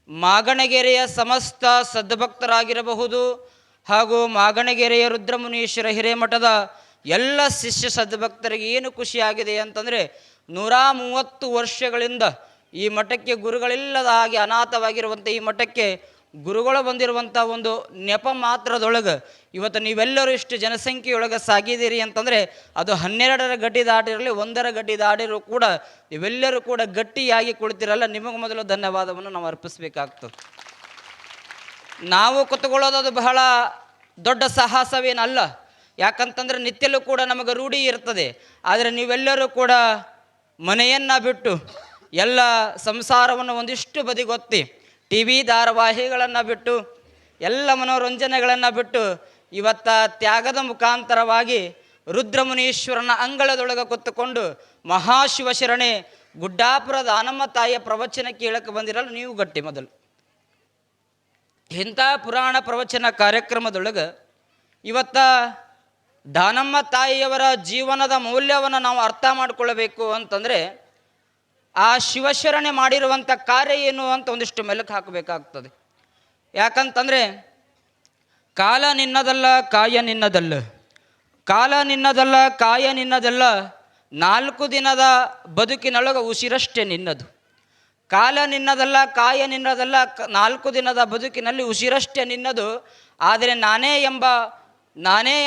ಮಾಗಣಗೆರೆಯ ಸಮಸ್ತ ಸದ್ಭಕ್ತರಾಗಿರಬಹುದು ಹಾಗೂ ಮಾಗಣಗೆರೆಯ ರುದ್ರಮುನೀಶ್ವರ ಹಿರೇಮಠದ ಎಲ್ಲ ಶಿಷ್ಯ ಸದ್ಭಕ್ತರಿಗೆ ಏನು ಖುಷಿಯಾಗಿದೆ ಅಂತಂದರೆ 130 ವರ್ಷಗಳಿಂದ ಈ ಮಠಕ್ಕೆ ಗುರುಗಳಿಲ್ಲದ ಹಾಗೆ ಅನಾಥವಾಗಿರುವಂಥ ಈ ಮಠಕ್ಕೆ ಗುರುಗಳು ಬಂದಿರುವಂಥ ಒಂದು ನೆಪ ಮಾತ್ರದೊಳಗೆ ಇವತ್ತು ನೀವೆಲ್ಲರೂ ಇಷ್ಟು ಜನಸಂಖ್ಯೆಯೊಳಗೆ ಸಾಗಿದ್ದೀರಿ ಅಂತಂದರೆ ಅದು 12ರ ಗಟ್ಟಿ ದಾಟಿರಲಿ 1ರ ಗಟ್ಟಿ ದಾಟಿರೂ ಕೂಡ ನೀವೆಲ್ಲರೂ ಕೂಡ ಗಟ್ಟಿಯಾಗಿ ಕುಳಿತಿರಲ್ಲ. ನಿಮಗೆ ಮೊದಲು ಧನ್ಯವಾದವನ್ನು ನಾವು ಅರ್ಪಿಸಬೇಕಾಗ್ತದೆ. ನಾವು ಕೂತ್ಕೊಳ್ಳೋದು ಅದು ಬಹಳ ದೊಡ್ಡ ಸಾಹಸವೇನಲ್ಲ, ಯಾಕಂತಂದರೆ ನಿತ್ಯಲ್ಲೂ ಕೂಡ ನಮಗೆ ರೂಢಿ ಇರ್ತದೆ. ಆದರೆ ನೀವೆಲ್ಲರೂ ಕೂಡ ಮನೆಯನ್ನು ಬಿಟ್ಟು ಎಲ್ಲ ಸಂಸಾರವನ್ನು ಒಂದಿಷ್ಟು ಬದಿಗೊತ್ತಿ ಟಿ ವಿ ಧಾರಾವಾಹಿಗಳನ್ನು ಬಿಟ್ಟು ಎಲ್ಲ ಮನೋರಂಜನೆಗಳನ್ನು ಬಿಟ್ಟು ಇವತ್ತ ತ್ಯಾಗದ ಮುಖಾಂತರವಾಗಿ ರುದ್ರಮುನೀಶ್ವರನ ಅಂಗಳದೊಳಗೆ ಕೂತುಕೊಂಡು ಮಹಾಶಿವಶರಣೆ ಗುಡ್ಡಾಪುರದ ಆನಮ್ಮ ತಾಯಿಯ ಪ್ರವಚನ ಕೇಳಕ್ಕೆ ಬಂದಿರಲ್ಲ ನೀವು ಗಟ್ಟಿ ಮೊದಲು. ಇಂಥ ಪುರಾಣ ಪ್ರವಚನ ಕಾರ್ಯಕ್ರಮದೊಳಗೆ ಇವತ್ತ ದಾನಮ್ಮ ತಾಯಿಯವರ ಜೀವನದ ಮೌಲ್ಯವನ್ನು ನಾವು ಅರ್ಥ ಮಾಡಿಕೊಳ್ಳಬೇಕು ಅಂತಂದರೆ ಆ ಶಿವಶರಣೆ ಮಾಡಿರುವಂಥ ಕಾರ್ಯ ಏನು ಅಂತ ಒಂದಿಷ್ಟು ಮೆಲುಕು ಹಾಕಬೇಕಾಗ್ತದೆ. ಯಾಕಂತಂದರೆ ಕಾಲ ನಿನ್ನದಲ್ಲ ಕಾಯ ನಿನ್ನದಲ್ಲ, ಕಾಲ ನಿನ್ನದಲ್ಲ ಕಾಯ ನಿನ್ನದಲ್ಲ, 4 ದಿನದ ಬದುಕಿನೊಳಗೆ ಉಸಿರಷ್ಟೇ ನಿನ್ನದು. ಕಾಲ ನಿನ್ನದಲ್ಲ ಕಾಯ ನಿನ್ನದಲ್ಲ, 4 ದಿನದ ಬದುಕಿನಲ್ಲಿ ಉಸಿರಷ್ಟೇ ನಿನ್ನದು. ಆದರೆ ನಾನೇ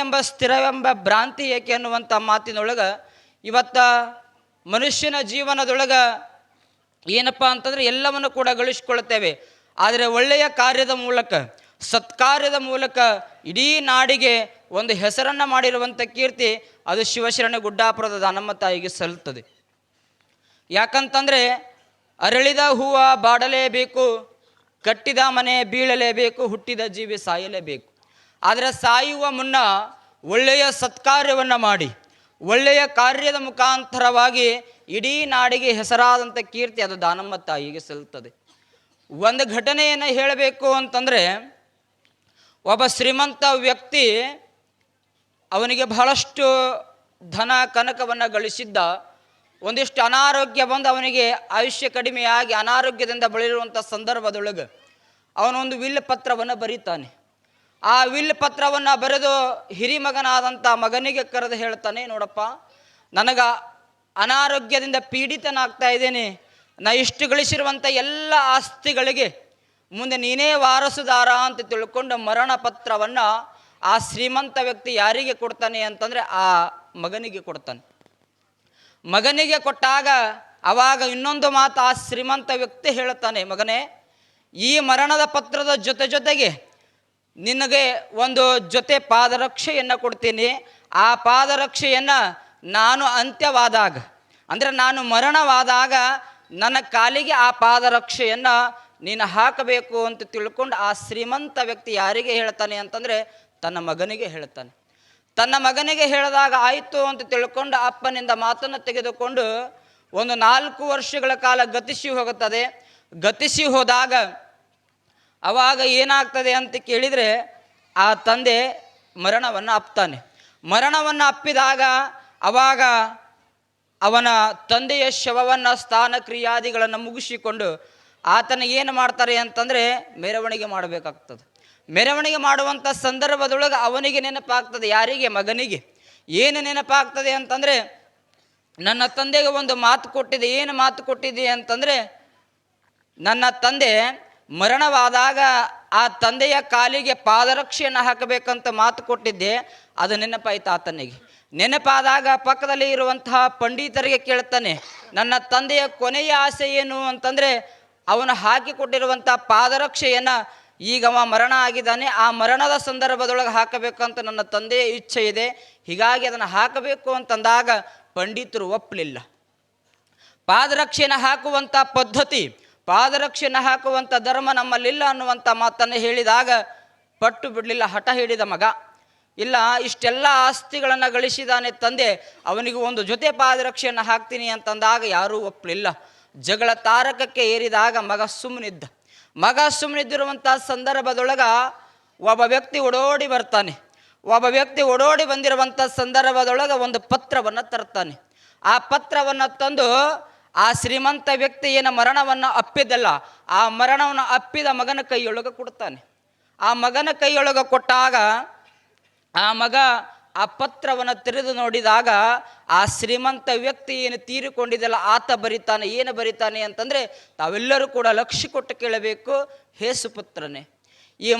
ಎಂಬ ಸ್ಥಿರವೆಂಬ ಭ್ರಾಂತಿ ಏಕೆ ಅನ್ನುವಂಥ ಮಾತಿನೊಳಗೆ ಇವತ್ತ ಮನುಷ್ಯನ ಜೀವನದೊಳಗೆ ಏನಪ್ಪ ಅಂತಂದರೆ ಎಲ್ಲವನ್ನು ಕೂಡ ಗಳಿಸ್ಕೊಳ್ತೇವೆ. ಆದರೆ ಒಳ್ಳೆಯ ಕಾರ್ಯದ ಮೂಲಕ ಸತ್ಕಾರ್ಯದ ಮೂಲಕ ಇಡೀ ನಾಡಿಗೆ ಒಂದು ಹೆಸರನ್ನು ಮಾಡಿರುವಂಥ ಕೀರ್ತಿ ಅದು ಶಿವಶರಣ ಗುಡ್ಡಾಪುರದ ದಾನಮ್ಮ ತಾಯಿಗೆ ಸಲ್ಲುತ್ತದೆ. ಯಾಕಂತಂದರೆ ಅರಳಿದ ಹೂವು ಬಾಡಲೇಬೇಕು, ಕಟ್ಟಿದ ಮನೆ ಬೀಳಲೇಬೇಕು, ಹುಟ್ಟಿದ ಜೀವಿ ಸಾಯಲೇಬೇಕು. ಆದರೆ ಸಾಯುವ ಮುನ್ನ ಒಳ್ಳೆಯ ಸತ್ಕಾರ್ಯವನ್ನು ಮಾಡಿ ಒಳ್ಳೆಯ ಕಾರ್ಯದ ಮುಖಾಂತರವಾಗಿ ಇಡೀ ನಾಡಿಗೆ ಹೆಸರಾದಂಥ ಕೀರ್ತಿ ಅದು ದಾನಮ್ಮ ತಾಯಿಗೆ ಸಲ್ಲುತ್ತದೆ. ಒಂದು ಘಟನೆಯನ್ನು ಹೇಳಬೇಕು ಅಂತಂದರೆ, ಒಬ್ಬ ಶ್ರೀಮಂತ ವ್ಯಕ್ತಿ ಅವನಿಗೆ ಬಹಳಷ್ಟು ಧನ ಕನಕವನ್ನು ಗಳಿಸಿದ್ದ. ಒಂದಿಷ್ಟು ಅನಾರೋಗ್ಯ ಬಂದು ಅವನಿಗೆ ಆಯುಷ್ಯ ಕಡಿಮೆಯಾಗಿ ಅನಾರೋಗ್ಯದಿಂದ ಬಳಲಿರುವಂಥ ಸಂದರ್ಭದೊಳಗೆ ಅವನೊಂದು ವಿಲ್ ಪತ್ರವನ್ನು ಬರೀತಾನೆ. ಆ ವಿಲ್ ಪತ್ರವನ್ನು ಬರೆದು ಹಿರಿಮಗನಾದಂಥ ಮಗನಿಗೆ ಕರೆದು ಹೇಳ್ತಾನೆ, ನೋಡಪ್ಪ, ನನಗೆ ಅನಾರೋಗ್ಯದಿಂದ ಪೀಡಿತನಾಗ್ತಾ ಇದ್ದೇನೆ. ನಾ ಇಷ್ಟು ಗಳಿಸಿರುವಂಥ ಎಲ್ಲ ಆಸ್ತಿಗಳಿಗೆ ಮುಂದೆ ನೀನೇ ವಾರಸುದಾರ ಅಂತ ತಿಳ್ಕೊಂಡು ಮರಣ ಪತ್ರವನ್ನು ಆ ಶ್ರೀಮಂತ ವ್ಯಕ್ತಿ ಯಾರಿಗೆ ಕೊಡ್ತಾನೆ ಅಂತಂದರೆ ಆ ಮಗನಿಗೆ ಕೊಡ್ತಾನೆ. ಮಗನಿಗೆ ಕೊಟ್ಟಾಗ ಅವಾಗ ಇನ್ನೊಂದು ಮಾತು ಆ ಶ್ರೀಮಂತ ವ್ಯಕ್ತಿ ಹೇಳ್ತಾನೆ, ಮಗನೇ, ಈ ಮರಣದ ಪತ್ರದ ಜೊತೆಗೆ ನಿನಗೆ ಒಂದು ಜೊತೆ ಪಾದರಕ್ಷೆಯನ್ನು ಕೊಡ್ತೀನಿ. ಆ ಪಾದರಕ್ಷೆಯನ್ನು ನಾನು ಅಂತ್ಯವಾದಾಗ, ಅಂದರೆ ನಾನು ಮರಣವಾದಾಗ ನನ್ನ ಕಾಲಿಗೆ ಆ ಪಾದರಕ್ಷೆಯನ್ನು ನೀನು ಹಾಕಬೇಕು ಅಂತ ತಿಳ್ಕೊಂಡು ಆ ಶ್ರೀಮಂತ ವ್ಯಕ್ತಿ ಯಾರಿಗೆ ಹೇಳ್ತಾನೆ ಅಂತಂದರೆ ತನ್ನ ಮಗನಿಗೆ ಹೇಳ್ತಾನೆ. ತನ್ನ ಮಗನಿಗೆ ಹೇಳಿದಾಗ ಆಯಿತು ಅಂತ ತಿಳ್ಕೊಂಡು ಅಪ್ಪನಿಂದ ಮಾತನ್ನು ತೆಗೆದುಕೊಂಡು ಒಂದು 4 ವರ್ಷಗಳ ಕಾಲ ಗತಿಸಿ ಹೋಗುತ್ತದೆ. ಗತಿಸಿ ಹೋದಾಗ ಅವಾಗ ಏನಾಗ್ತದೆ ಅಂತ ಕೇಳಿದರೆ ಆ ತಂದೆ ಮರಣವನ್ನು ಅಪ್ತಾನೆ. ಮರಣವನ್ನು ಅಪ್ಪಿದಾಗ ಅವಾಗ ಅವನ ತಂದೆಯ ಶವವನ್ನು ಸ್ಥಾನ ಕ್ರಿಯಾದಿಗಳನ್ನು ಮುಗಿಸಿಕೊಂಡು ಆತನ ಏನು ಮಾಡ್ತಾರೆ ಅಂತಂದರೆ ಮೆರವಣಿಗೆ ಮಾಡಬೇಕಾಗ್ತದೆ. ಮೆರವಣಿಗೆ ಮಾಡುವಂಥ ಸಂದರ್ಭದೊಳಗೆ ಅವನಿಗೆ ನೆನಪಾಗ್ತದೆ. ಯಾರಿಗೆ? ಮಗನಿಗೆ. ಏನು ನೆನಪಾಗ್ತದೆ ಅಂತಂದರೆ, ನನ್ನ ತಂದೆಗೆ ಒಂದು ಮಾತು ಕೊಟ್ಟಿದೆ. ಏನು ಮಾತು ಕೊಟ್ಟಿದೆ ಅಂತಂದರೆ, ನನ್ನ ತಂದೆ ಮರಣವಾದಾಗ ಆ ತಂದೆಯ ಕಾಲಿಗೆ ಪಾದರಕ್ಷೆಯನ್ನು ಹಾಕಬೇಕಂತ ಮಾತು ಕೊಟ್ಟಿದ್ದೆ. ಅದು ನೆನಪಾಯ್ತು ಆತನಿಗೆ. ನೆನಪಾದಾಗ ಪಕ್ಕದಲ್ಲಿ ಇರುವಂತಹ ಪಂಡಿತರಿಗೆ ಕೇಳ್ತಾನೆ, ನನ್ನ ತಂದೆಯ ಕೊನೆಯ ಆಸೆ ಏನು ಅಂತಂದರೆ ಅವನು ಹಾಕಿಕೊಟ್ಟಿರುವಂಥ ಪಾದರಕ್ಷೆಯನ್ನು ಈಗ ಅವ ಮರಣ ಆಗಿದ್ದಾನೆ, ಆ ಮರಣದ ಸಂದರ್ಭದೊಳಗೆ ಹಾಕಬೇಕಂತ ನನ್ನ ತಂದೆಯ ಇಚ್ಛೆ ಇದೆ, ಹೀಗಾಗಿ ಅದನ್ನು ಹಾಕಬೇಕು ಅಂತಂದಾಗ ಪಂಡಿತರು ಒಪ್ಪಲಿಲ್ಲ. ಪಾದರಕ್ಷೆಯನ್ನು ಹಾಕುವಂಥ ಪದ್ಧತಿ, ಪಾದರಕ್ಷೆಯನ್ನು ಹಾಕುವಂಥ ಧರ್ಮ ನಮ್ಮಲ್ಲಿಲ್ಲ ಅನ್ನುವಂಥ ಮಾತನ್ನು ಹೇಳಿದಾಗ ಪಟ್ಟು ಬಿಡಲಿಲ್ಲ. ಹಠ ಹಿಡಿದ ಮಗ, ಇಲ್ಲ, ಇಷ್ಟೆಲ್ಲ ಆಸ್ತಿಗಳನ್ನು ಗಳಿಸಿದಾನೆ ತಂದೆ, ಅವನಿಗೆ ಒಂದು ಜೊತೆ ಪಾದರಕ್ಷೆಯನ್ನು ಹಾಕ್ತೀನಿ ಅಂತಂದಾಗ ಯಾರೂ ಒಪ್ಪಲಿಲ್ಲ. ಜಗಳ ತಾರಕಕ್ಕೆ ಏರಿದಾಗ ಮಗ ಸುಮ್ಮನಿದ್ದಿರುವಂಥ ಸಂದರ್ಭದೊಳಗೆ ಒಬ್ಬ ವ್ಯಕ್ತಿ ಓಡೋಡಿ ಬರ್ತಾನೆ. ಒಬ್ಬ ವ್ಯಕ್ತಿ ಓಡೋಡಿ ಬಂದಿರುವಂಥ ಸಂದರ್ಭದೊಳಗೆ ಒಂದು ಪತ್ರವನ್ನು ತರ್ತಾನೆ. ಆ ಪತ್ರವನ್ನು ತಂದು ಆ ಶ್ರೀಮಂತ ವ್ಯಕ್ತಿ ಏನು ಮರಣವನ್ನು ಅಪ್ಪಿದಲ್ಲ, ಆ ಮರಣವನ್ನು ಅಪ್ಪಿದ ಮಗನ ಕೈಯೊಳಗೆ ಕೊಡ್ತಾನೆ. ಆ ಮಗನ ಕೈಯೊಳಗೆ ಕೊಟ್ಟಾಗ ಆ ಮಗ ಆ ಪತ್ರವನ್ನು ತೆರೆದು ನೋಡಿದಾಗ ಆ ಶ್ರೀಮಂತ ವ್ಯಕ್ತಿ ಏನು ತೀರಿಕೊಂಡಿದ್ದಲ್ಲ ಆತ ಬರಿತಾನೆ. ಏನು ಬರಿತಾನೆ ಅಂತಂದರೆ, ತಾವೆಲ್ಲರೂ ಕೂಡ ಲಕ್ಷ್ಯ ಕೊಟ್ಟು ಕೇಳಬೇಕು, ಹೇ ಸುಪುತ್ರನೇ, ಈ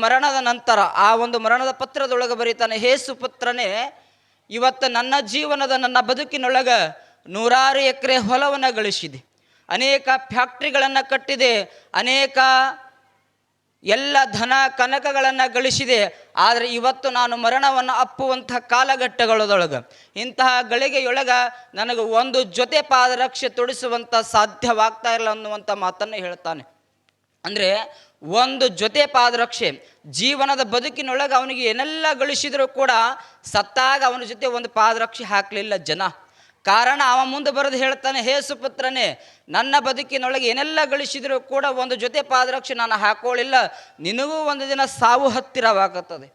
ಮರಣದ ನಂತರ ಆ ಒಂದು ಮರಣದ ಪತ್ರದೊಳಗೆ ಬರೀತಾನೆ, ಹೇ ಸುಪುತ್ರನೇ, ಇವತ್ತು ನನ್ನ ಜೀವನದ ನನ್ನ ಬದುಕಿನೊಳಗೆ 100 ಎಕರೆ ಹೊಲವನ್ನು ಗಳಿಸಿದೆ, ಅನೇಕ ಫ್ಯಾಕ್ಟ್ರಿಗಳನ್ನು ಕಟ್ಟಿದೆ, ಅನೇಕ ಎಲ್ಲ ಧನ ಕನಕಗಳನ್ನು ಗಳಿಸಿದೆ. ಆದರೆ ಇವತ್ತು ನಾನು ಮರಣವನ್ನು ಅಪ್ಪುವಂಥ ಕಾಲಘಟ್ಟಗಳೊಳಗೆ, ಇಂತಹ ಗಳಿಗೆಯೊಳಗೆ ನನಗೆ ಒಂದು ಜೊತೆ ಪಾದರಕ್ಷೆ ತೊಡಿಸುವಂಥ ಸಾಧ್ಯವಾಗ್ತಾ ಇಲ್ಲ ಅನ್ನುವಂಥ ಮಾತನ್ನು ಹೇಳ್ತಾನೆ. ಅಂದರೆ ಒಂದು ಜೊತೆ ಪಾದರಕ್ಷೆ ಜೀವನದ ಬದುಕಿನೊಳಗೆ ಅವನಿಗೆ ಏನೆಲ್ಲ ಗಳಿಸಿದರೂ ಕೂಡ ಸತ್ತಾಗ ಅವನ ಜೊತೆ ಒಂದು ಪಾದರಕ್ಷೆ ಹಾಕಲಿಲ್ಲ ಜನ. ಕಾರಣ ಅವ ಮುಂದೆ ಬರೆದು ಹೇಳ್ತಾನೆ, ಹೇ ಸುಪುತ್ರನೇ, ನನ್ನ ಬದುಕಿನೊಳಗೆ ಏನೆಲ್ಲ ಗಳಿಸಿದರೂ ಕೂಡ ಒಂದು ಜೊತೆ ಪಾದರಕ್ಷೆ ನಾನು ಹಾಕೊಳ್ಳಿಲ್ಲ. ನಿನಗೂ ಒಂದು ದಿನ ಸಾವು ಹತ್ತಿರವಾಗುತ್ತದೆ,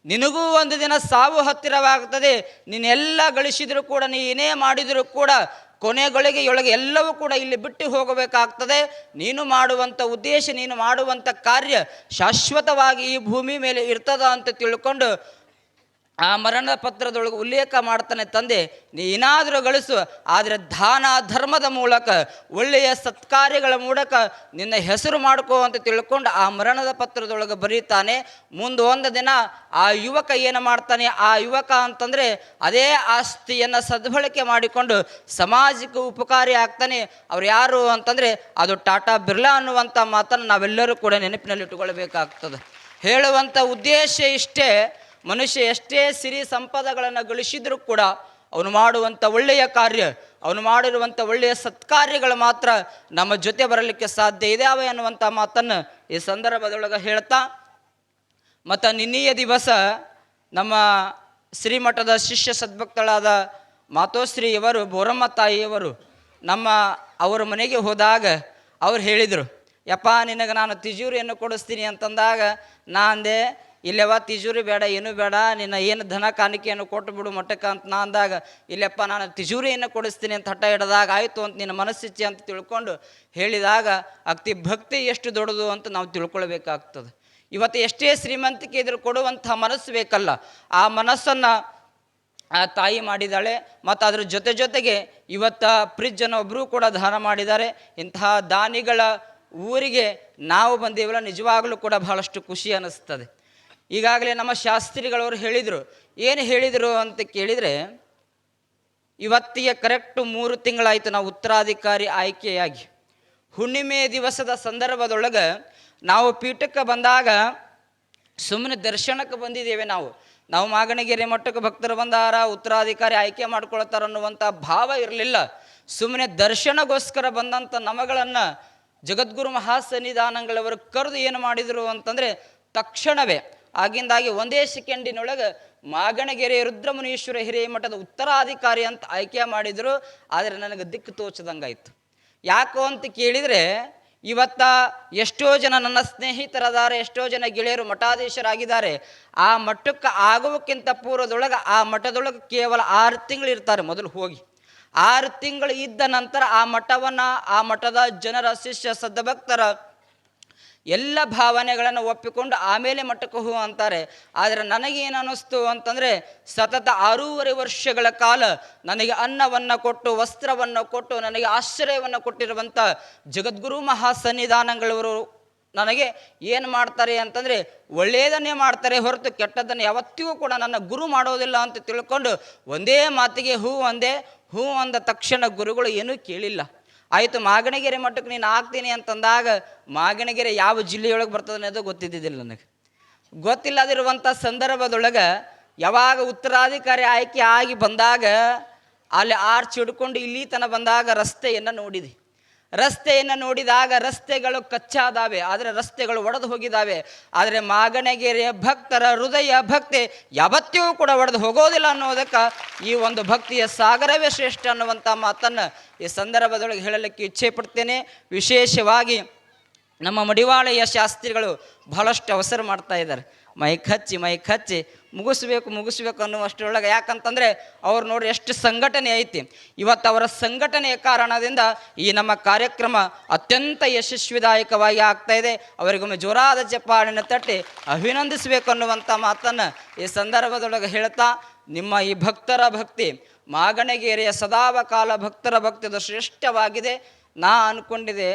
ನಿನಗೂ ಒಂದು ದಿನ ಸಾವು ಹತ್ತಿರವಾಗುತ್ತದೆ. ನೀನೆಲ್ಲ ಗಳಿಸಿದರೂ ಕೂಡ, ನೀ ಏನೇ ಮಾಡಿದರೂ ಕೂಡ ಕೊನೆಗಳಿಗೆ ಎಲ್ಲವೂ ಕೂಡ ಇಲ್ಲಿ ಬಿಟ್ಟು ಹೋಗಬೇಕಾಗ್ತದೆ. ನೀನು ಮಾಡುವಂಥ ಉದ್ದೇಶ, ನೀನು ಮಾಡುವಂಥ ಕಾರ್ಯ ಶಾಶ್ವತವಾಗಿ ಈ ಭೂಮಿ ಮೇಲೆ ಇರ್ತದ ಅಂತ ತಿಳ್ಕೊಂಡು ಆ ಮರಣದ ಪತ್ರದೊಳಗೆ ಉಲ್ಲೇಖ ಮಾಡ್ತಾನೆ, ತಂದೆ ನೀ ಏನಾದರೂ ಗಳಿಸು, ಆದರೆ ದಾನ ಧರ್ಮದ ಮೂಲಕ ಒಳ್ಳೆಯ ಸತ್ಕಾರ್ಯಗಳ ಮೂಲಕ ನಿನ್ನ ಹೆಸರು ಮಾಡ್ಕೋ ಅಂತ ತಿಳ್ಕೊಂಡು ಆ ಮರಣದ ಪತ್ರದೊಳಗೆ ಬರೀತಾನೆ. ಮುಂದೆ ಒಂದು ದಿನ ಆ ಯುವಕ ಏನು ಮಾಡ್ತಾನೆ, ಆ ಯುವಕ ಅಂತಂದರೆ ಅದೇ ಆಸ್ತಿಯನ್ನು ಸದ್ಬಳಕೆ ಮಾಡಿಕೊಂಡು ಸಮಾಜಕ್ಕೆ ಉಪಕಾರಿ ಆಗ್ತಾನೆ. ಅವ್ರು ಯಾರು ಅಂತಂದರೆ ಅದು ಟಾಟಾ ಬಿರ್ಲಾ ಅನ್ನುವಂಥ ಮಾತನ್ನು ನಾವೆಲ್ಲರೂ ಕೂಡ ನೆನಪಿನಲ್ಲಿ ಇಟ್ಟುಕೊಳ್ಬೇಕಾಗ್ತದೆ. ಹೇಳುವಂಥ ಉದ್ದೇಶ ಇಷ್ಟೇ, ಮನುಷ್ಯ ಎಷ್ಟೇ ಸಿರಿ ಸಂಪದಗಳನ್ನು ಗಳಿಸಿದರೂ ಕೂಡ ಅವನು ಮಾಡುವಂಥ ಒಳ್ಳೆಯ ಕಾರ್ಯ, ಅವನು ಮಾಡಿರುವಂಥ ಒಳ್ಳೆಯ ಸತ್ಕಾರ್ಯಗಳು ಮಾತ್ರ ನಮ್ಮ ಜೊತೆ ಬರಲಿಕ್ಕೆ ಸಾಧ್ಯ ಇದಾವೆ ಅನ್ನುವಂಥ ಮಾತನ್ನು ಈ ಸಂದರ್ಭದೊಳಗೆ ಹೇಳ್ತಾ, ಮತ್ತು ನಿನ್ನೆಯ ದಿವಸ ನಮ್ಮ ಶ್ರೀಮಠದ ಶಿಷ್ಯ ಸದ್ಭಕ್ತಳಾದ ಮಾತೋಶ್ರೀಯವರು, ಬೋರಮ್ಮ ತಾಯಿಯವರು ಅವರ ಮನೆಗೆ ಹೋದಾಗ ಅವ್ರು ಹೇಳಿದರು, ಯಪ್ಪ ನಿನಗೆ ನಾನು ತಿಜೂರಿಯನ್ನು ಕೊಡಿಸ್ತೀನಿ ಅಂತಂದಾಗ ನಾ ಅಂದೆ, ಇಲ್ಲವ ತಿಜೂರಿ ಬೇಡ, ಏನೂ ಬೇಡ, ನಿನ್ನ ಏನು ಧನ ಕಾಣಿಕೆಯನ್ನು ಕೊಟ್ಟು ಬಿಡು ಮಠಕ್ಕೆ ಅಂತ ನಾ ಅಂದಾಗ, ಇಲ್ಲಪ್ಪ ನಾನು ತಿಜೂರಿಯನ್ನು ಕೊಡಿಸ್ತೀನಿ ಅಂತ ಹಠ ಹಿಡಿದಾಗ, ಆಯಿತು ಅಂತ ನಿನ್ನ ಮನಸ್ಸಿಚ್ಛೆ ಅಂತ ತಿಳ್ಕೊಂಡು ಹೇಳಿದಾಗ ಅಕ್ತಿ ಭಕ್ತಿ ಎಷ್ಟು ದೊಡ್ಡದು ಅಂತ ನಾವು ತಿಳ್ಕೊಳ್ಬೇಕಾಗ್ತದೆ. ಇವತ್ತು ಎಷ್ಟೇ ಶ್ರೀಮಂತಿಕೆ ಇದ್ರೂ ಕೊಡುವಂಥ ಮನಸ್ಸು ಬೇಕಲ್ಲ, ಆ ಮನಸ್ಸನ್ನು ಆ ತಾಯಿ ಮಾಡಿದ್ದಾಳೆ. ಮತ್ತು ಅದ್ರ ಜೊತೆಗೆ ಇವತ್ತು ಫ್ರಿಜ್ಜನ್ನು ಒಬ್ಬರು ಕೂಡ ದಾನ ಮಾಡಿದ್ದಾರೆ. ಇಂತಹ ದಾನಿಗಳ ಊರಿಗೆ ನಾವು ಬಂದೇವಲ್ಲ, ನಿಜವಾಗಲೂ ಕೂಡ ಬಹಳಷ್ಟು ಖುಷಿ ಅನ್ನಿಸ್ತದೆ. ಈಗಾಗಲೇ ನಮ್ಮ ಶಾಸ್ತ್ರಿಗಳವರು ಹೇಳಿದರು, ಏನು ಹೇಳಿದರು ಅಂತ ಕೇಳಿದರೆ, ಇವತ್ತಿಗೆ ಕರೆಕ್ಟು 3 ತಿಂಗಳಾಯಿತು ನಾವು ಉತ್ತರಾಧಿಕಾರಿ ಆಯ್ಕೆಯಾಗಿ. ಹುಣ್ಣಿಮೆ ದಿವಸದ ಸಂದರ್ಭದೊಳಗೆ ನಾವು ಪೀಠಕ್ಕೆ ಬಂದಾಗ ಸುಮ್ಮನೆ ದರ್ಶನಕ್ಕೆ ಬಂದಿದ್ದೇವೆ. ನಾವು ಮಾಗಣಗೆರೆ ಮಠಕ್ಕೆ ಭಕ್ತರು ಬಂದಾರ, ಉತ್ತರಾಧಿಕಾರಿ ಆಯ್ಕೆ ಮಾಡ್ಕೊಳ್ತಾರೆ ಅನ್ನುವಂಥ ಭಾವ ಇರಲಿಲ್ಲ. ಸುಮ್ಮನೆ ದರ್ಶನಗೋಸ್ಕರ ಬಂದಂಥ ನಮಗಳನ್ನು ಜಗದ್ಗುರು ಮಹಾಸನ್ನಿಧಾನಗಳವರು ಕರೆದು ಏನು ಮಾಡಿದರು ಅಂತಂದರೆ, ತಕ್ಷಣವೇ ಆಗಿಂದಾಗಿ ಒಂದೇ ಸೆಕೆಂಡಿನೊಳಗೆ ಮಾಗಣಗೆರೆ ರುದ್ರಮುನೀಶ್ವರ ಹಿರೇಮಠದ ಉತ್ತರಾಧಿಕಾರಿ ಅಂತ ಆಯ್ಕೆ ಮಾಡಿದರು. ಆದರೆ ನನಗೆ ದಿಕ್ಕು ತೋಚದಂಗಾಯಿತು. ಯಾಕೋ ಅಂತ ಕೇಳಿದರೆ, ಇವತ್ತ ಎಷ್ಟೋ ಜನ ನನ್ನ ಸ್ನೇಹಿತರದಾರೆ, ಎಷ್ಟೋ ಜನ ಗೆಳೆಯರು ಮಠಾಧೀಶರಾಗಿದ್ದಾರೆ. ಆ ಮಠಕ್ಕೆ ಆಗುವಕ್ಕಿಂತ ಪೂರ್ವದೊಳಗೆ ಆ ಮಠದೊಳಗೆ ಕೇವಲ 6 ತಿಂಗಳು ಇರ್ತಾರೆ. ಮೊದಲು ಹೋಗಿ 6 ತಿಂಗಳು ಇದ್ದ ನಂತರ ಆ ಮಠವನ್ನು, ಆ ಮಠದ ಜನರ ಶಿಷ್ಯ ಸದ್ಭಕ್ತರ ಎಲ್ಲ ಭಾವನೆಗಳನ್ನು ಒಪ್ಪಿಕೊಂಡು ಆಮೇಲೆ ಮಠಕ್ಕೆ ಹೂ ಅಂತಾರೆ. ಆದರೆ ನನಗೇನು ಅನ್ನಿಸ್ತು ಅಂತಂದರೆ, ಸತತ 6.5 ವರ್ಷಗಳ ಕಾಲ ನನಗೆ ಅನ್ನವನ್ನು ಕೊಟ್ಟು, ವಸ್ತ್ರವನ್ನು ಕೊಟ್ಟು, ನನಗೆ ಆಶ್ರಯವನ್ನು ಕೊಟ್ಟಿರುವಂಥ ಜಗದ್ಗುರು ಮಹಾಸನ್ನಿಧಾನಗಳವರು ನನಗೆ ಏನು ಮಾಡ್ತಾರೆ ಅಂತಂದರೆ, ಒಳ್ಳೆಯದನ್ನೇ ಮಾಡ್ತಾರೆ ಹೊರತು ಕೆಟ್ಟದ್ದನ್ನು ಯಾವತ್ತಿಗೂ ಕೂಡ ನನ್ನ ಗುರು ಮಾಡೋದಿಲ್ಲ ಅಂತ ತಿಳ್ಕೊಂಡು ಒಂದೇ ಮಾತಿಗೆ ಹೂ ಅಂದ ತಕ್ಷಣ ಗುರುಗಳು ಏನೂ ಕೇಳಿಲ್ಲ. ಆಯಿತು, ಮಾಗಣಗೆರೆ ಮಠಕ್ಕೆ ನೀನು ಆಗ್ತೀನಿ ಅಂತಂದಾಗ ಮಾಗಣಗೆರೆ ಯಾವ ಜಿಲ್ಲೆಯೊಳಗೆ ಬರ್ತದೆ ಅನ್ನೋದು ಗೊತ್ತಿದ್ದಿದ್ದಿಲ್ಲ ನನಗೆ. ಗೊತ್ತಿಲ್ಲದಿರುವಂಥ ಸಂದರ್ಭದೊಳಗೆ ಯಾವಾಗ ಉತ್ತರಾಧಿಕಾರಿ ಆಯ್ಕೆ ಆಗಿ ಬಂದಾಗ ಅಲ್ಲಿ ಆರ್ಚ್ ಹಿಡ್ಕೊಂಡು ಇಲ್ಲಿ ತನಕ ಬಂದಾಗ ರಸ್ತೆಯನ್ನು ನೋಡಿದಾಗ ರಸ್ತೆಗಳು ಕಚ್ಚಾದಾವೆ, ಆದರೆ ರಸ್ತೆಗಳು ಒಡೆದು ಹೋಗಿದ್ದಾವೆ. ಆದರೆ ಮಾಗಣಗೆರೆಯ ಭಕ್ತರ ಹೃದಯ ಭಕ್ತಿ ಯಾವತ್ತಿಗೂ ಕೂಡ ಒಡೆದು ಹೋಗೋದಿಲ್ಲ ಅನ್ನೋದಕ್ಕೆ ಈ ಒಂದು ಭಕ್ತಿಯ ಸಾಗರವೇ ಶ್ರೇಷ್ಠ ಅನ್ನುವಂಥ ಮಾತನ್ನು ಈ ಸಂದರ್ಭದೊಳಗೆ ಹೇಳಲಿಕ್ಕೆ ಇಚ್ಛೆ ಪಡ್ತೇನೆ. ವಿಶೇಷವಾಗಿ ನಮ್ಮ ಮಡಿವಾಳೆಯ ಶಾಸ್ತ್ರಿಗಳು ಬಹಳಷ್ಟು ಅವಸರ ಮಾಡ್ತಾ ಇದ್ದಾರೆ. ಮೈಕ್ ಹಚ್ಚಿ ಮುಗಿಸ್ಬೇಕು ಅನ್ನುವಷ್ಟರೊಳಗೆ. ಯಾಕಂತಂದರೆ ಅವ್ರು ನೋಡ್ರಿ ಎಷ್ಟು ಸಂಘಟನೆ ಐತಿ. ಇವತ್ತು ಅವರ ಸಂಘಟನೆಯ ಕಾರಣದಿಂದ ಈ ನಮ್ಮ ಕಾರ್ಯಕ್ರಮ ಅತ್ಯಂತ ಯಶಸ್ವಿದಾಯಕವಾಗಿ ಆಗ್ತಾ ಇದೆ. ಅವರಿಗೊಮ್ಮೆ ಜೋರಾದ ಚಪ್ಪಾಳೆಯನ್ನು ತಟ್ಟಿ ಅಭಿನಂದಿಸಬೇಕು ಅನ್ನುವಂಥ ಮಾತನ್ನು ಈ ಸಂದರ್ಭದೊಳಗೆ ಹೇಳ್ತಾ, ನಿಮ್ಮ ಈ ಭಕ್ತರ ಭಕ್ತಿ ಮಾಗಣಗೆರೆಯ ಸದಾವಕಾಲ ಭಕ್ತರ ಭಕ್ತಿದು ಶ್ರೇಷ್ಠವಾಗಿದೆ. ನಾ ಅಂದ್ಕೊಂಡಿದ್ದೆ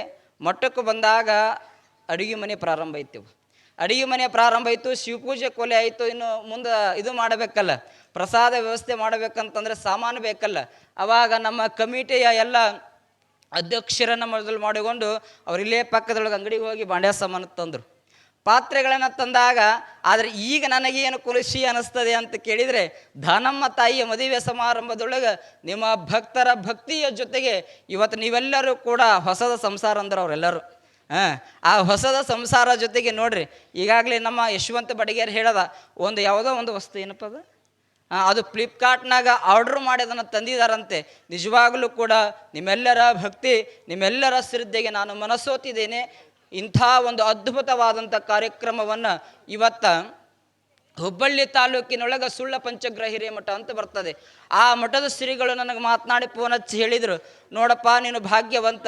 ಮಠಕ್ಕೆ ಬಂದಾಗ ಅಡುಗೆ ಮನೆ ಪ್ರಾರಂಭ ಐತಿ, ಅಡುಗೆ ಮನೆ ಪ್ರಾರಂಭ ಆಯಿತು, ಶಿವಪೂಜೆ ಕೊಲೆ ಆಯಿತು, ಇನ್ನು ಮುಂದೆ ಇದು ಮಾಡಬೇಕಲ್ಲ, ಪ್ರಸಾದ ವ್ಯವಸ್ಥೆ ಮಾಡಬೇಕಂತಂದ್ರೆ ಸಾಮಾನು ಬೇಕಲ್ಲ. ಆವಾಗ ನಮ್ಮ ಕಮಿಟಿಯ ಎಲ್ಲ ಅಧ್ಯಕ್ಷರನ್ನು ಮೊದಲು ಮಾಡಿಕೊಂಡು ಅವರಿಲ್ಲೇ ಪಕ್ಕದೊಳಗೆ ಅಂಗಡಿಗೆ ಹೋಗಿ ಬಾಂಡ್ಯ ಸಾಮಾನು ತಂದರು, ಪಾತ್ರೆಗಳನ್ನು ತಂದಾಗ. ಆದರೆ ಈಗ ನನಗೇನು ಖುಷಿ ಅನ್ನಿಸ್ತದೆ ಅಂತ ಕೇಳಿದರೆ, ದಾನಮ್ಮ ತಾಯಿಯ ಮದುವೆ ಸಮಾರಂಭದೊಳಗೆ ನಿಮ್ಮ ಭಕ್ತರ ಭಕ್ತಿಯ ಜೊತೆಗೆ ಇವತ್ತು ನೀವೆಲ್ಲರೂ ಕೂಡ ಹೊಸದ ಸಂಸಾರ ಅಂದ್ರೆ ಅವರೆಲ್ಲರೂ ಆ ಹೊಸದ ಸಂಸಾರ ಜೊತೆಗೆ ನೋಡ್ರಿ, ಈಗಾಗಲೇ ನಮ್ಮ ಯಶವಂತ ಬಡಿಗೇರ್ ಹೇಳದ ಒಂದು ಯಾವುದೋ ಒಂದು ವಸ್ತು ಏನಪ್ಪ ಅದು ಫ್ಲಿಪ್ಕಾರ್ಟ್ನಾಗ ಆರ್ಡ್ರ್ ಮಾಡಿ ಅದನ್ನು ತಂದಿದ್ದಾರಂತೆ. ನಿಜವಾಗಲೂ ಕೂಡ ನಿಮ್ಮೆಲ್ಲರ ಭಕ್ತಿ, ನಿಮ್ಮೆಲ್ಲರ ಶ್ರದ್ಧೆಗೆ ನಾನು ಮನಸೋತಿದ್ದೇನೆ. ಇಂಥ ಒಂದು ಅದ್ಭುತವಾದಂಥ ಕಾರ್ಯಕ್ರಮವನ್ನು ಇವತ್ತು ಹುಬ್ಬಳ್ಳಿ ತಾಲೂಕಿನೊಳಗೆ ಸುಳ್ಳ ಪಂಚಗ್ರಹ ಹಿರೇಮಠ ಅಂತ ಬರ್ತದೆ. ಆ ಮಠದ ಶ್ರೀಗಳು ನನಗೆ ಮಾತನಾಡಿ ಫೋನ್ ಹಚ್ಚಿ ಹೇಳಿದರು, ನೋಡಪ್ಪ ನೀನು ಭಾಗ್ಯವಂತ,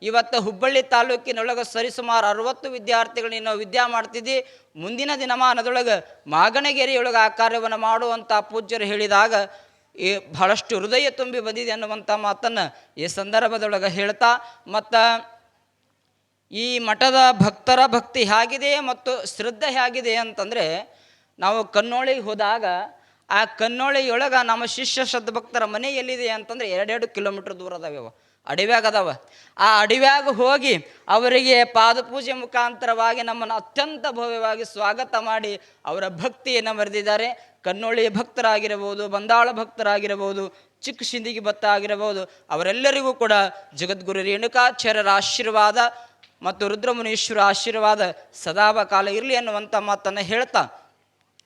ಇವತ್ತು ಹುಬ್ಬಳ್ಳಿ ತಾಲೂಕಿನೊಳಗೆ ಸರಿಸುಮಾರು 60 ವಿದ್ಯಾರ್ಥಿಗಳು ನೀನು ವಿದ್ಯಾ ಮಾಡ್ತಿದ್ದಿ, ಮುಂದಿನ ದಿನಮಾನದೊಳಗೆ ಮಾಗಣಗೆರೆಯೊಳಗೆ ಆ ಕಾರ್ಯವನ್ನು ಮಾಡುವಂಥ ಪೂಜ್ಯರು ಹೇಳಿದಾಗ ಬಹಳಷ್ಟು ಹೃದಯ ತುಂಬಿ ಬಂದಿದೆ ಅನ್ನುವಂಥ ಮಾತನ್ನು ಈ ಸಂದರ್ಭದೊಳಗೆ ಹೇಳ್ತಾ, ಮತ್ತು ಈ ಮಠದ ಭಕ್ತರ ಭಕ್ತಿ ಹೇಗಿದೆ ಮತ್ತು ಶ್ರದ್ಧೆ ಹೇಗಿದೆ ಅಂತಂದರೆ, ನಾವು ಕನ್ನೋಳಿಗೆ ಹೋದಾಗ ಆ ಕನ್ನೋಳಿಯೊಳಗೆ ನಮ್ಮ ಶಿಷ್ಯ ಸದ್ಭಕ್ತರ ಮನೆ ಎಲ್ಲಿದೆ ಅಂತಂದರೆ 2 ಕಿಲೋಮೀಟ್ರ್ ದೂರ ಅದಾವೆ, ಅಡವ್ಯಾಗ ಅದಾವ. ಆ ಅಡವ್ಯಾಗ ಹೋಗಿ ಅವರಿಗೆ ಪಾದಪೂಜೆ ಮುಖಾಂತರವಾಗಿ ನಮ್ಮನ್ನು ಅತ್ಯಂತ ಭವ್ಯವಾಗಿ ಸ್ವಾಗತ ಮಾಡಿ ಅವರ ಭಕ್ತಿಯನ್ನು ಮೆರೆದಿದ್ದಾರೆ. ಕನ್ನೋಳಿ ಭಕ್ತರಾಗಿರಬಹುದು, ಬಂದಾಳ ಭಕ್ತರಾಗಿರಬಹುದು, ಚಿಕ್ಕ ಶಿಂದಿಗೆ ಭಕ್ತ ಆಗಿರಬಹುದು, ಅವರೆಲ್ಲರಿಗೂ ಕೂಡ ಜಗದ್ಗುರು ರೇಣುಕಾಚಾರ್ಯರ ಆಶೀರ್ವಾದ ಮತ್ತು ರುದ್ರಮುನೀಶ್ವರ ಆಶೀರ್ವಾದ ಸದಾಕಾಲ ಇರಲಿ ಅನ್ನುವಂಥ ಮಾತನ್ನು ಹೇಳ್ತಾ,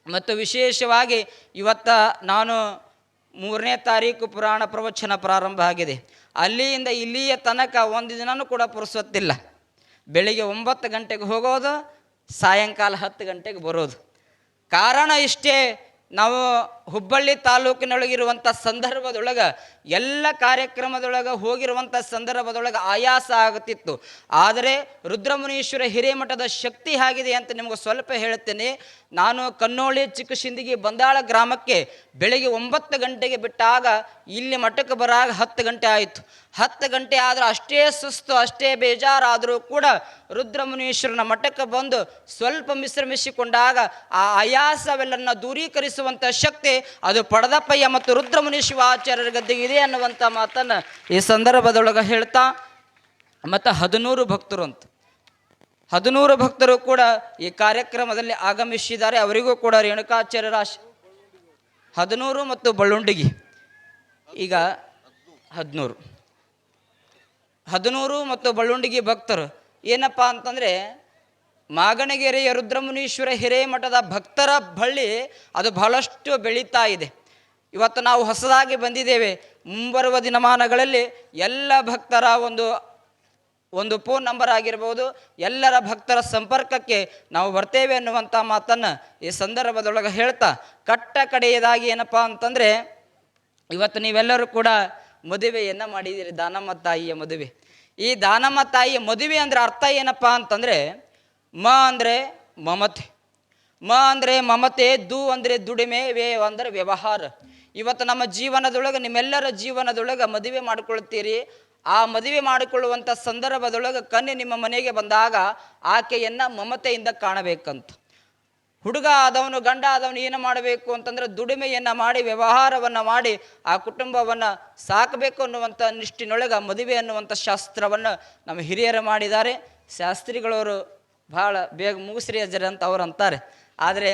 ಮತ್ತು ವಿಶೇಷವಾಗಿ ಇವತ್ತು ನಾನು 3ನೇ ತಾರೀಕು ಪುರಾಣ ಪ್ರವಚನ ಪ್ರಾರಂಭ ಆಗಿದೆ. ಅಲ್ಲಿಯಿಂದ ಇಲ್ಲಿಯ ತನಕ ಒಂದು ದಿನವೂ ಕೂಡ ಪುರುಸೊತ್ತಿಲ್ಲ. ಬೆಳಿಗ್ಗೆ 9 ಗಂಟೆಗೆ ಹೋಗೋದು, ಸಾಯಂಕಾಲ 10 ಗಂಟೆಗೆ ಬರೋದು. ಕಾರಣ ಇಷ್ಟೇ, ನಾವು ಹುಬ್ಬಳ್ಳಿ ತಾಲೂಕಿನೊಳಗಿರುವಂಥ ಸಂದರ್ಭದೊಳಗೆ ಎಲ್ಲ ಕಾರ್ಯಕ್ರಮದೊಳಗೆ ಹೋಗಿರುವಂಥ ಸಂದರ್ಭದೊಳಗೆ ಆಯಾಸ ಆಗುತ್ತಿತ್ತು. ಆದರೆ ರುದ್ರಮುನೀಶ್ವರ ಹಿರೇಮಠದ ಶಕ್ತಿ ಆಗಿದೆ ಅಂತ ನಿಮಗೆ ಸ್ವಲ್ಪ ಹೇಳ್ತೇನೆ. ನಾನು ಕನ್ನೋಳಿ ಚಿಕ್ಕ ಶಿಂದಗಿ ಬಂದಾಳ ಗ್ರಾಮಕ್ಕೆ ಬೆಳಿಗ್ಗೆ 9 ಗಂಟೆಗೆ ಬಿಟ್ಟಾಗ ಇಲ್ಲಿ ಮಠಕ್ಕೆ ಬರಾಗ 10 ಗಂಟೆ ಆಯಿತು. 10 ಗಂಟೆ ಆದರೂ ಅಷ್ಟೇ ಸುಸ್ತು, ಅಷ್ಟೇ ಬೇಜಾರಾದರೂ ಕೂಡ ರುದ್ರಮುನೀಶ್ವರನ ಮಠಕ್ಕೆ ಬಂದು ಸ್ವಲ್ಪ ವಿಶ್ರಮಿಸಿಕೊಂಡಾಗ ಆ ಆಯಾಸವೆಲ್ಲನ್ನ ದೂರೀಕರಿಸುವಂಥ ಶಕ್ತಿ ಅದು ಪಡದಪ್ಪಯ್ಯ ಮತ್ತು ರುದ್ರಮುನೀಶ್ವರ ಆಚಾರ್ಯರ ಗದ್ದೆಗೆ ಇದೆ ಅನ್ನುವಂಥ ಮಾತನ್ನು ಈ ಸಂದರ್ಭದೊಳಗೆ ಹೇಳ್ತಾ, ಮತ್ತು 14 ಭಕ್ತರು ಅಂತ 14 ಭಕ್ತರು ಕೂಡ ಈ ಕಾರ್ಯಕ್ರಮದಲ್ಲಿ ಆಗಮಿಸಿದ್ದಾರೆ. ಅವರಿಗೂ ಕೂಡ ರೇಣುಕಾಚಾರ್ಯರ 14 ಮತ್ತು ಬಳ್ಳುಂಡಿಗಿ ಈಗ 14 ಮತ್ತು ಬಳ್ಳುಂಡಿಗಿ ಭಕ್ತರು ಏನಪ್ಪ ಅಂತಂದರೆ, ಮಾಗಣಗೆರೆಯ ರುದ್ರಮುನೀಶ್ವರ ಹಿರೇಮಠದ ಭಕ್ತರ ಬಳ್ಳಿ ಅದು ಬಹಳಷ್ಟು ಬೆಳೀತಾ ಇದೆ. ಇವತ್ತು ನಾವು ಹೊಸದಾಗಿ ಬಂದಿದ್ದೇವೆ. ಮುಂಬರುವ ದಿನಮಾನಗಳಲ್ಲಿ ಎಲ್ಲ ಭಕ್ತರ ಒಂದು ಫೋನ್ ನಂಬರ್ ಆಗಿರ್ಬೋದು, ಎಲ್ಲರ ಭಕ್ತರ ಸಂಪರ್ಕಕ್ಕೆ ನಾವು ಬರ್ತೇವೆ ಅನ್ನುವಂಥ ಮಾತನ್ನು ಈ ಸಂದರ್ಭದೊಳಗೆ ಹೇಳ್ತಾ, ಕಟ್ಟ ಕಡೆಯದಾಗಿ ಏನಪ್ಪ ಅಂತಂದರೆ, ಇವತ್ತು ನೀವೆಲ್ಲರೂ ಕೂಡ ಮದುವೆಯನ್ನು ಮಾಡಿದ್ದೀರಿ, ದಾನಮ್ಮ ತಾಯಿಯ ಮದುವೆ. ಈ ದಾನಮ್ಮ ತಾಯಿಯ ಮದುವೆ ಅಂದರೆ ಅರ್ಥ ಏನಪ್ಪ ಅಂತಂದರೆ, ಮ ಅಂದರೆ ಮಮತೆ, ಮ ಅಂದರೆ ಮಮತೆ, ದು ಅಂದರೆ ದುಡಿಮೆ, ವೇ ಅಂದರೆ ವ್ಯವಹಾರ. ಇವತ್ತು ನಮ್ಮ ಜೀವನದೊಳಗೆ, ನಿಮ್ಮೆಲ್ಲರ ಜೀವನದೊಳಗೆ ಮದುವೆ ಮಾಡಿಕೊಳ್ತೀರಿ. ಆ ಮದುವೆ ಮಾಡಿಕೊಳ್ಳುವಂಥ ಸಂದರ್ಭದೊಳಗೆ ಕನ್ಯೆ ನಿಮ್ಮ ಮನೆಗೆ ಬಂದಾಗ ಆಕೆಯನ್ನು ಮಮತೆಯಿಂದ ಕಾಣಬೇಕಂತ. ಹುಡುಗ ಆದವನು, ಗಂಡ ಆದವನು ಏನು ಮಾಡಬೇಕು ಅಂತಂದರೆ ದುಡಿಮೆಯನ್ನು ಮಾಡಿ, ವ್ಯವಹಾರವನ್ನು ಮಾಡಿ ಆ ಕುಟುಂಬವನ್ನು ಸಾಕಬೇಕು ಅನ್ನುವಂಥ ನಿಷ್ಠಿನೊಳಗೆ ಮದುವೆ ಅನ್ನುವಂಥ ಶಾಸ್ತ್ರವನ್ನು ನಮ್ಮ ಹಿರಿಯರು ಮಾಡಿದ್ದಾರೆ. ಶಾಸ್ತ್ರಿಗಳವರು ಭಾಳ ಬೇಗ ಮುಗಿಸ್ರಿ ಅಜ್ಜರ ಅಂತ ಅವ್ರು ಅಂತಾರೆ. ಆದರೆ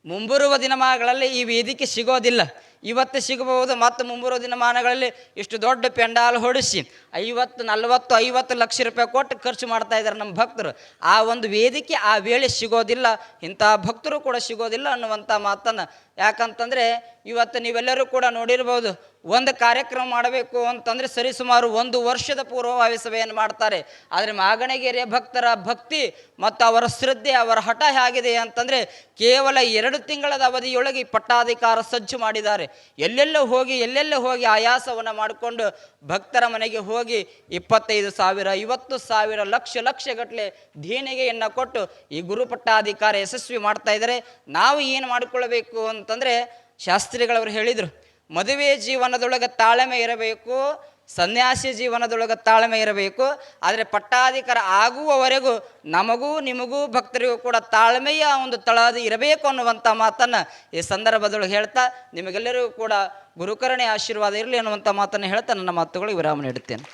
ಮುಂಬರುವ ದಿನಮಾನಗಳಲ್ಲಿ ಈ ವೇದಿಕೆ ಸಿಗೋದಿಲ್ಲ. ಇವತ್ತು ಸಿಗಬಹುದು, ಮತ್ತು ಮುಂಬರುವ ದಿನಮಾನಗಳಲ್ಲಿ ಇಷ್ಟು ದೊಡ್ಡ ಪೆಂಡಾಲ್ ಹೊಡಿಸಿ 50, 40, 50 ಲಕ್ಷ ರೂಪಾಯಿ ಕೊಟ್ಟು ಖರ್ಚು ಮಾಡ್ತಾ ಇದ್ದಾರೆ ನಮ್ಮ ಭಕ್ತರು. ಆ ಒಂದು ವೇದಿಕೆ ಆ ವೇಳೆ ಸಿಗೋದಿಲ್ಲ, ಇಂಥ ಭಕ್ತರು ಕೂಡ ಸಿಗೋದಿಲ್ಲ ಅನ್ನುವಂಥ ಮಾತನ್ನು. ಯಾಕಂತಂದರೆ ಇವತ್ತು ನೀವೆಲ್ಲರೂ ಕೂಡ ನೋಡಿರ್ಬೋದು, ಒಂದು ಕಾರ್ಯಕ್ರಮ ಮಾಡಬೇಕು ಅಂತಂದರೆ ಸರಿಸುಮಾರು 1 ವರ್ಷದ ಪೂರ್ವಭಾವಿ ಸಭೆಯನ್ನು ಮಾಡ್ತಾರೆ. ಆದರೆ ಮಾಗಣಗೆರೆಯ ಭಕ್ತರ ಭಕ್ತಿ ಮತ್ತು ಅವರ ಶ್ರದ್ಧೆ, ಅವರ ಹಠ ಹೇಗಿದೆ ಅಂತಂದರೆ ಕೇವಲ 2 ತಿಂಗಳದ ಅವಧಿಯೊಳಗೆ ಈ ಪಟ್ಟಾಧಿಕಾರ ಸಜ್ಜು ಮಾಡಿದ್ದಾರೆ. ಎಲ್ಲೆಲ್ಲೋ ಹೋಗಿ ಆಯಾಸವನ್ನು ಮಾಡಿಕೊಂಡು ಭಕ್ತರ ಮನೆಗೆ ಹೋಗಿ 25,000, 50,000, ಲಕ್ಷ ಗಟ್ಟಲೆ ದೇಣಿಗೆಯನ್ನು ಕೊಟ್ಟು ಈ ಗುರು ಪಟ್ಟಾಧಿಕಾರ ಯಶಸ್ವಿ ಮಾಡ್ತಾ ಇದ್ದಾರೆ. ನಾವು ಏನು ಮಾಡಿಕೊಳ್ಬೇಕು ಅಂತಂದರೆ ಶಾಸ್ತ್ರಿಗಳವರು ಹೇಳಿದರು, ಮದುವೆ ಜೀವನದೊಳಗೆ ತಾಳ್ಮೆ ಇರಬೇಕು, ಸನ್ಯಾಸಿ ಜೀವನದೊಳಗೆ ತಾಳ್ಮೆ ಇರಬೇಕು. ಆದರೆ ಪಟ್ಟಾಧಿಕಾರ ಆಗುವವರೆಗೂ ನಮಗೂ ನಿಮಗೂ ಭಕ್ತರಿಗೂ ಕೂಡ ತಾಳ್ಮೆಯ ಒಂದು ತಳಹದಿ ಇರಬೇಕು ಅನ್ನುವಂಥ ಮಾತನ್ನು ಈ ಸಂದರ್ಭದೊಳಗೆ ಹೇಳ್ತಾ ನಿಮಗೆಲ್ಲರಿಗೂ ಕೂಡ ಗುರುಕರಣೆ ಆಶೀರ್ವಾದ ಇರಲಿ ಅನ್ನುವಂಥ ಮಾತನ್ನು ಹೇಳ್ತಾ ನನ್ನ ಮಾತುಗಳಿಗೆ ವಿರಾಮ ನೀಡುತ್ತೇನೆ.